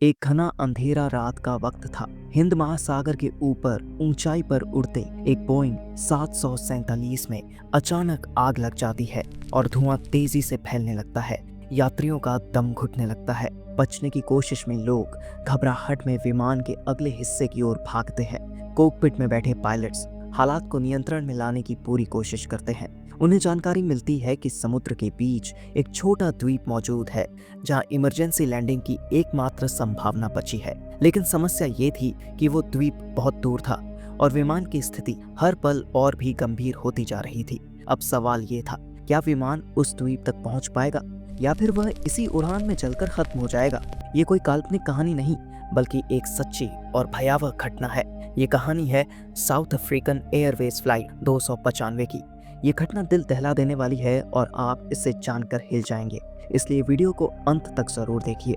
एक घना अंधेरा रात का वक्त था। हिंद महासागर के ऊपर ऊंचाई पर उड़ते एक बोइंग 747 में अचानक आग लग जाती है और धुआं तेजी से फैलने लगता है। यात्रियों का दम घुटने लगता है। बचने की कोशिश में लोग घबराहट में विमान के अगले हिस्से की ओर भागते हैं। कॉकपिट में बैठे पायलट्स हालात को नियंत्रण में लाने की पूरी कोशिश करते हैं। उन्हें जानकारी मिलती है कि समुद्र के बीच एक छोटा द्वीप मौजूद है जहां इमरजेंसी लैंडिंग की एकमात्र संभावना बची है। लेकिन समस्या ये थी कि वो द्वीप बहुत दूर था और विमान की स्थिति हर पल और भी गंभीर होती जा रही थी। अब सवाल ये था, क्या विमान उस द्वीप तक पहुंच पाएगा या फिर वह इसी उड़ान में जलकर खत्म हो जाएगा। ये कोई काल्पनिक कहानी नहीं बल्कि एक सच्ची और भयावह घटना है। ये कहानी है साउथ अफ्रीकन एयरवेज फ्लाइट 295 की। ये घटना दिल दहला देने वाली है और आप इसे जानकर हिल जाएंगे, इसलिए वीडियो को अंत तक जरूर देखिए।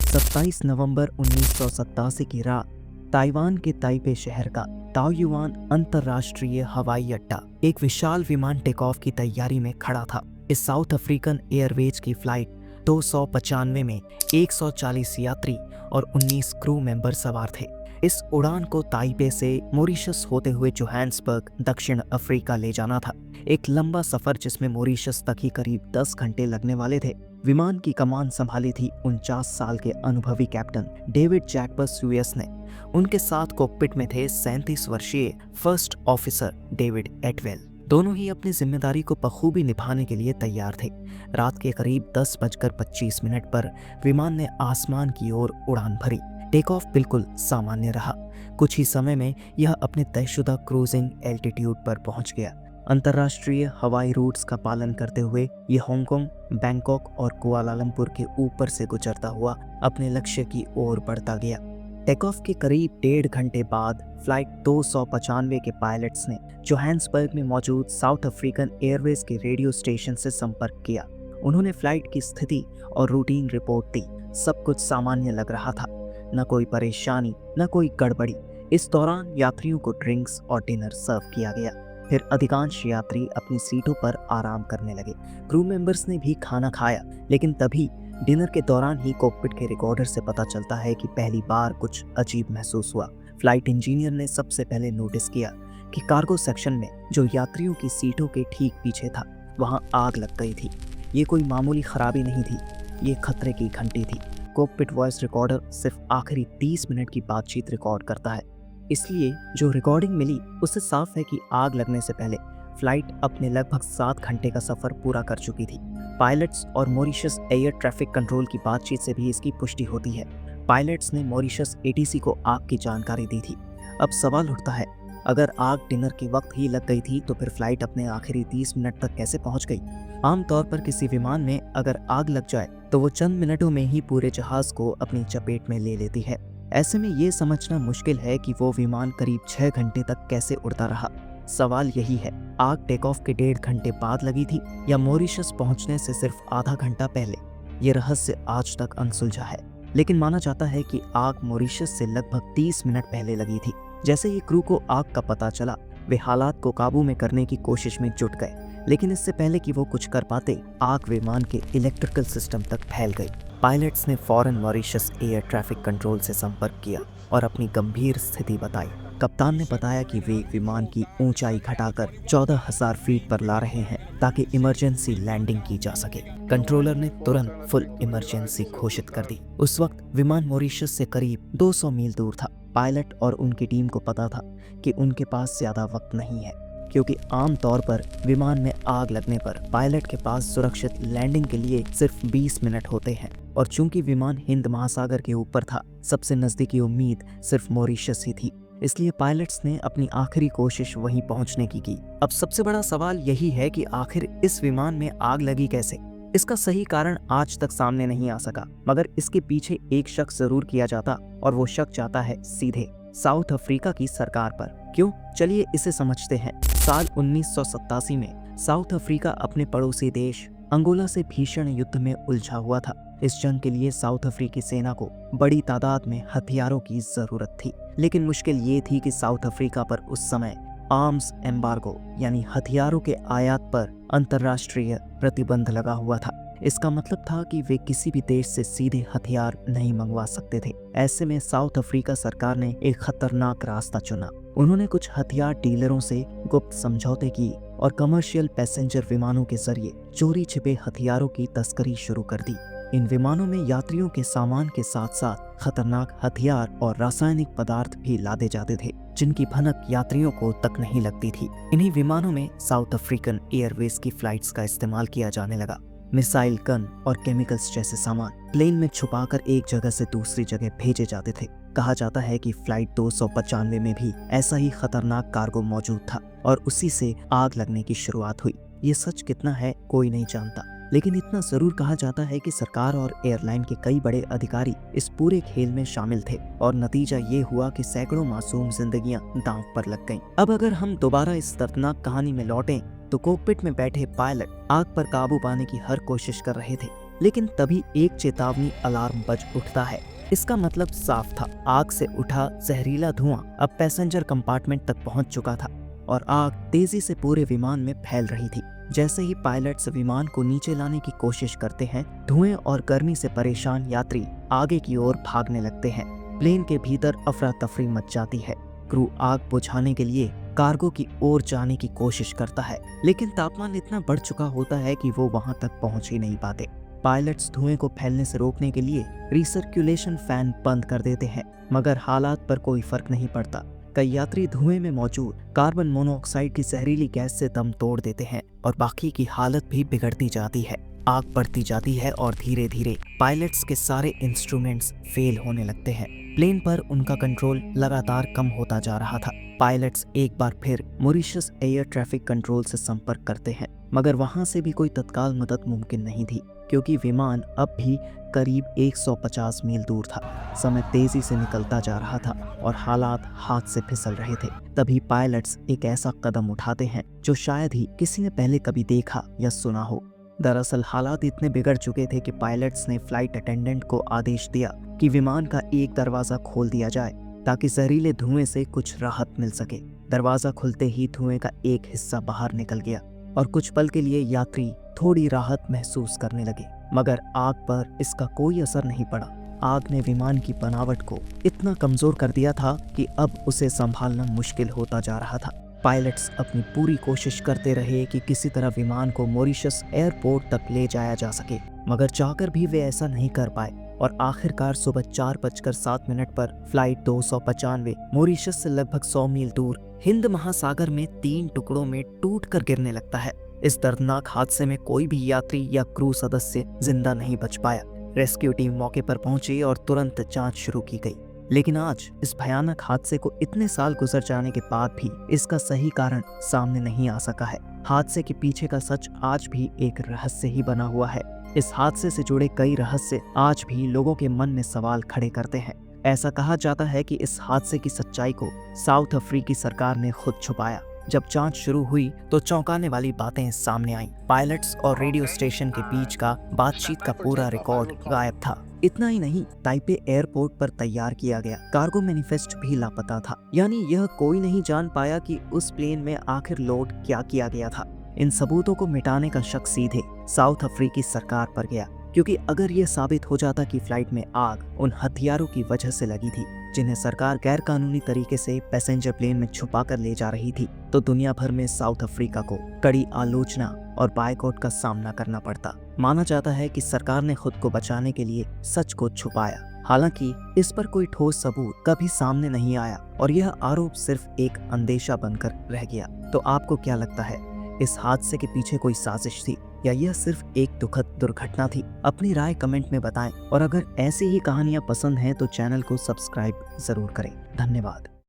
27 नवंबर 1987 की रात ताइवान के ताइपे शहर का ताओयुआन अंतर्राष्ट्रीय हवाई अड्डा एक विशाल विमान टेक ऑफ की तैयारी में खड़ा था। इस साउथ अफ्रीकन एयरवेज की फ्लाइट 295 में 140 यात्री और 19 क्रू मेंबर सवार थे। इस उड़ान को ताइपे से मॉरिशस होते हुए जोहान्सबर्ग दक्षिण अफ्रीका ले जाना था। एक लंबा सफर जिसमें मॉरिशस तक ही करीब 10 घंटे लगने वाले थे। विमान की कमान संभाली थी 49 साल के अनुभवी कैप्टन डेविड जैकबस यूएस ने। उनके साथ कॉकपिट में थे 37 वर्षीय फर्स्ट ऑफिसर डेविड एटवेल। दोनों ही अपनी जिम्मेदारी को बखूबी निभाने के लिए तैयार थे। रात के करीब 10:25 पर विमान ने आसमान की ओर उड़ान भरी। टेक ऑफ बिल्कुल सामान्य रहा। कुछ ही समय में यह अपने तयशुदा क्रूजिंग एल्टीट्यूड पर पहुंच गया। अंतर्राष्ट्रीय हवाई रूट्स का पालन करते हुए यह हांगकांग, बैंकॉक और कुआलालंपुर के ऊपर से गुजरता हुआ अपने लक्ष्य की ओर बढ़ता गया। टेक ऑफ के करीब 1.5 घंटे बाद फ्लाइट 295 के पायलट्स ने जोहान्सबर्ग में मौजूद साउथ अफ्रीकन एयरवेज के रेडियो स्टेशन से संपर्क किया। उन्होंने फ्लाइट की स्थिति और रूटीन रिपोर्ट दी। सब कुछ सामान्य लग रहा था, न कोई परेशानी न कोई गड़बड़ी। इस दौरान यात्रियों को ड्रिंक्स और डिनर सर्व किया गया। फिर अधिकांश यात्री अपनी सीटों पर आराम करने लगे। क्रू मेंबर्स ने भी खाना खाया, लेकिन तभी डिनर के दौरान ही कॉकपिट के रिकॉर्डर से पता चलता है कि पहली बार कुछ अजीब महसूस हुआ। फ्लाइट इंजीनियर ने सबसे पहले नोटिस किया कि कार्गो सेक्शन में जो यात्रियों की सीटों के ठीक पीछे था, वहां आग लग गई थी। ये कोई मामूली खराबी नहीं थी, ये खतरे की घंटी थी। कॉकपिट वॉइस रिकॉर्डर सिर्फ आखिरी 30 मिनट की बातचीत रिकॉर्ड करता है, इसलिए जो रिकॉर्डिंग मिली उससे साफ है कि आग लगने से पहले फ्लाइट अपने लगभग 7 घंटे का सफर पूरा कर चुकी थी। पायलट्स और मॉरिशस एयर ट्रैफिक कंट्रोल की बातचीत से भी इसकी पुष्टि होती है। पायलट्स ने मॉरिशस एटीसी को आग की जानकारी दी थी। अब सवाल उठता है, अगर आग डिनर के वक्त ही लग गई थी तो फिर फ्लाइट अपने आखिरी 30 मिनट तक कैसे पहुंच गई। आमतौर पर किसी विमान में अगर आग लग जाए तो वो चंद मिनटों में ही पूरे जहाज को अपनी चपेट में ले लेती है। ऐसे में ये समझना मुश्किल है कि वो विमान करीब 6 घंटे तक कैसे उड़ता रहा। सवाल यही है, आग टेक ऑफ के 1.5 घंटे बाद लगी थी या मॉरिशस पहुंचने से सिर्फ आधा घंटा पहले। ये रहस्य आज तक अनसुलझा है, लेकिन माना जाता है कि आग मॉरिशस से लगभग 30 मिनट पहले लगी थी। जैसे ही क्रू को आग का पता चला, वे हालात को काबू में करने की कोशिश में जुट गए, लेकिन इससे पहले कि वो कुछ कर पाते, आग विमान के इलेक्ट्रिकल सिस्टम तक फैल गई। पायलट्स ने फौरन मॉरिशस एयर ट्रैफिक कंट्रोल से संपर्क किया और अपनी गंभीर स्थिति बताई। कप्तान ने बताया कि वे विमान की ऊंचाई घटाकर 14,000 फीट पर ला रहे हैं ताकि इमरजेंसी लैंडिंग की जा सके। कंट्रोलर ने तुरंत फुल इमरजेंसी घोषित कर दी। उस वक्त विमान मॉरिशस से करीब 200 मील दूर था। पायलट और उनकी टीम को पता था कि उनके पास ज्यादा वक्त नहीं है, क्योंकि आमतौर पर विमान में आग लगने पर पायलट के पास सुरक्षित लैंडिंग के लिए सिर्फ 20 मिनट होते हैं, और चूंकि विमान हिंद महासागर के ऊपर था, सबसे नजदीकी उम्मीद सिर्फ मॉरिशस ही थी। इसलिए पायलट्स ने अपनी आखिरी कोशिश वहीं पहुंचने की। अब सबसे बड़ा सवाल यही है कि आखिर इस विमान में आग लगी कैसे। इसका सही कारण आज तक सामने नहीं आ सका, मगर इसके पीछे एक शक जरूर किया जाता, और वो शक जाता है सीधे साउथ अफ्रीका की सरकार पर। क्यों? चलिए इसे समझते हैं। साल 1987 में साउथ अफ्रीका अपने पड़ोसी देश अंगोला से भीषण युद्ध में उलझा हुआ था। इस जंग के लिए साउथ अफ्रीकी सेना को बड़ी तादाद में हथियारों की जरूरत थी, लेकिन मुश्किल ये थी कि साउथ अफ्रीका पर उस समय आर्म्स एम्बार्गो यानी हथियारों के आयात पर अंतर्राष्ट्रीय प्रतिबंध लगा हुआ था। इसका मतलब था कि वे किसी भी देश से सीधे हथियार नहीं मंगवा सकते थे। ऐसे में साउथ अफ्रीका सरकार ने एक खतरनाक रास्ता चुना। उन्होंने कुछ हथियार डीलरों से गुप्त समझौते किए और कमर्शियल पैसेंजर विमानों के जरिए चोरी छिपे हथियारों की तस्करी शुरू कर दी। इन विमानों में यात्रियों के सामान के साथ साथ खतरनाक हथियार और रासायनिक पदार्थ भी लादे जाते थे, जिनकी भनक यात्रियों को तक नहीं लगती थी। इन्हीं विमानों में साउथ अफ्रीकन एयरवेज की फ्लाइट्स का इस्तेमाल किया जाने लगा। मिसाइल गन और केमिकल्स जैसे सामान प्लेन में छुपाकर एक जगह से दूसरी जगह भेजे जाते थे। कहा जाता है कि फ्लाइट 295 में भी ऐसा ही खतरनाक कार्गो मौजूद था और उसी से आग लगने की शुरुआत हुई। ये सच कितना है कोई नहीं जानता, लेकिन इतना जरूर कहा जाता है कि सरकार और एयरलाइन के कई बड़े अधिकारी इस पूरे खेल में शामिल थे और नतीजा ये हुआ कि सैकड़ों मासूम जिंदगियां दांव पर लग गईं। अब अगर हम दोबारा इस दर्दनाक कहानी में लौटें तो कॉकपिट में बैठे पायलट आग पर काबू पाने की हर कोशिश कर रहे थे, लेकिन तभी एक चेतावनी अलार्म बज उठता है। इसका मतलब साफ था, आग से उठा जहरीला धुआं अब पैसेंजर कंपार्टमेंट तक पहुंच चुका था और आग तेजी से पूरे विमान में फैल रही थी। जैसे ही पायलट्स विमान को नीचे लाने की कोशिश करते हैं, धुएं और गर्मी से परेशान यात्री आगे की ओर भागने लगते हैं। प्लेन के भीतर अफरा तफरी मच जाती है। क्रू आग बुझाने के लिए कार्गो की ओर जाने की कोशिश करता है, लेकिन तापमान इतना बढ़ चुका होता है कि वो वहां तक पहुंच ही नहीं पाते। पायलट्स धुएं को फैलने से रोकने के लिए रिसर्कुलेशन फैन बंद कर देते हैं, मगर हालात पर कोई फर्क नहीं पड़ता। कई यात्री धुएं में मौजूद कार्बन मोनोऑक्साइड की जहरीली गैस से दम तोड़ देते हैं और बाकी की हालत भी बिगड़ती जाती है। आग बढ़ती जाती है और धीरे धीरे पायलट्स के सारे इंस्ट्रूमेंट्स फेल होने लगते हैं। प्लेन पर उनका कंट्रोल लगातार कम होता जा रहा था। पायलट्स एक बार फिर मॉरिशस एयर ट्रैफिक कंट्रोल से संपर्क करते हैं, मगर वहां से भी कोई तत्काल मदद मुमकिन नहीं थी, क्योंकि विमान अब भी करीब 150 मील दूर था। समय तेजी से निकलता जा रहा था और हालात हाथ से फिसल रहे थे। तभी पायलट्स एक ऐसा कदम उठाते हैं जो शायद ही किसी ने पहले कभी देखा या सुना हो। दरअसल हालात इतने बिगड़ चुके थे कि पायलट्स ने फ्लाइट अटेंडेंट को आदेश दिया कि विमान का एक दरवाजा खोल दिया जाए ताकि जहरीले धुएं से कुछ राहत मिल सके। दरवाजा खुलते ही धुएं का एक हिस्सा बाहर निकल गया और कुछ पल के लिए यात्री थोड़ी राहत महसूस करने लगे, मगर आग पर इसका कोई असर नहीं पड़ा। आग ने विमान की बनावट को इतना कमजोर कर दिया था कि अब उसे संभालना मुश्किल होता जा रहा था। पायलट्स अपनी पूरी कोशिश करते रहे कि किसी तरह विमान को मॉरिशस एयरपोर्ट तक ले जाया जा सके, मगर चाहकर भी वे ऐसा नहीं कर पाए और आखिरकार सुबह 4:07 पर फ्लाइट 295 मॉरिशस से लगभग 100 मील दूर हिंद महासागर में 3 टुकड़ों में टूटकर गिरने लगता है। इस दर्दनाक हादसे में कोई भी यात्री या क्रू सदस्य जिंदा नहीं बच पाया। रेस्क्यू टीम मौके पर पहुंची और तुरंत जांच शुरू की गई, लेकिन आज इस भयानक हादसे को इतने साल गुजर जाने के बाद भी इसका सही कारण सामने नहीं आ सका है। हादसे के पीछे का सच आज भी एक रहस्य ही बना हुआ है। इस हादसे से जुड़े कई रहस्य आज भी लोगों के मन में सवाल खड़े करते हैं। ऐसा कहा जाता है कि इस हादसे की सच्चाई को साउथ अफ्रीकी सरकार ने खुद छुपाया। जब जांच शुरू हुई तो चौंकाने वाली बातें सामने आईं। पायलट्स और रेडियो स्टेशन के बीच का बातचीत का पूरा रिकॉर्ड गायब था। इतना ही नहीं, ताइपे एयरपोर्ट पर तैयार किया गया कार्गो मैनिफेस्ट भी लापता था। यानी यह कोई नहीं जान पाया कि उस प्लेन में आखिर लोड क्या किया गया था। इन सबूतों को मिटाने का शक सीधे साउथ अफ्रीकी सरकार पर गया, क्योंकि अगर यह साबित हो जाता कि फ्लाइट में आग उन हथियारों की वजह से लगी थी जिन्हें सरकार गैर कानूनी तरीके से पैसेंजर प्लेन में छुपा कर ले जा रही थी, तो दुनिया भर में साउथ अफ्रीका को कड़ी आलोचना और बायकॉट का सामना करना पड़ता। माना जाता है कि सरकार ने खुद को बचाने के लिए सच को छुपाया। हालांकि इस पर कोई ठोस सबूत कभी सामने नहीं आया और यह आरोप सिर्फ एक अंदेशा बनकर रह गया। तो आपको क्या लगता है, इस हादसे के पीछे कोई साजिश थी या यह सिर्फ एक दुखद दुर्घटना थी? अपनी राय कमेंट में बताएं और अगर ऐसी ही कहानियां पसंद हैं तो चैनल को सब्सक्राइब जरूर करें। धन्यवाद।